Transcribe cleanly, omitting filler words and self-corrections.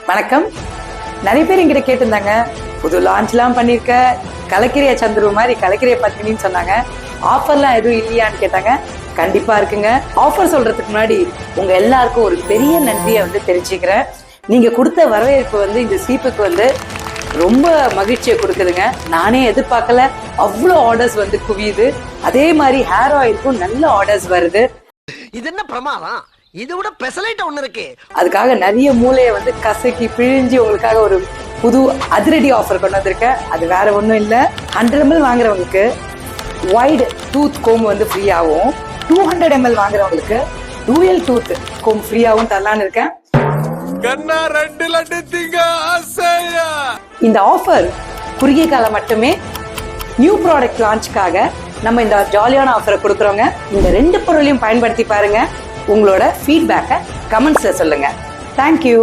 வணக்கம். நிறைய பேர் என்கிட்ட கேட்டிருந்தாங்க, புது லான்ச்லாம் பண்ணியிருக்க, கலக்கிரிய சந்துரு மாதிரி கலக்கிரிய பத்மினின்னு சொன்னாங்க. ஆஃபர்லாம் எதுவும் இல்லையான்னு கேட்டாங்க. கண்டிப்பா இருக்குங்க. ஆஃபர் சொல்றதுக்கு முன்னாடி உங்க எல்லாருக்கும் ஒரு பெரிய நன்றியை தெரிவிச்சுக்கிறேன். நீங்க கொடுத்த வரவேற்பு இந்த சீப்புக்கு ரொம்ப மகிழ்ச்சியை கொடுக்குதுங்க. நானே எதிர்பார்க்கல, அவ்வளோ ஆர்டர்ஸ் குவியுது. அதே மாதிரி ஹேர் ஆயிலுக்கும் நல்ல ஆர்டர்ஸ் வருது. இது என்ன பிரமாதம், இதை விட பெசலைட் ஒண்ணு இருக்கு. அதுக்காக நிறைய மூளையை கசக்கி பிழிஞ்சு உங்களுக்காக ஒரு புது அதிரடி ஆஃபர் கொண்டு வந்திருக்கேன். அது வேற ஒன்றும் இல்லை. 100 ml வாங்குறவங்களுக்கு வைட் டூத் கோம் ஃப்ரீயாகவும், 200 ml வாங்குறவங்களுக்கு டூயல் டூத் கோம் ஃப்ரீயாகவும் தரலான்னு இருக்கேன். இந்த ஆஃபர் குறுகிய காலம் மட்டுமே. நியூ ப்ராடக்ட் லான்ச்சுக்காக நம்ம இந்த ஜாலியான ஆஃபரை கொடுக்குறோங்க. இந்த 2 பொருளையும் பயன்படுத்தி பாருங்க. உங்களோட ஃபீட்பேக்கை கமெண்ட்ஸ்ல சொல்லுங்க. தேங்க்யூ.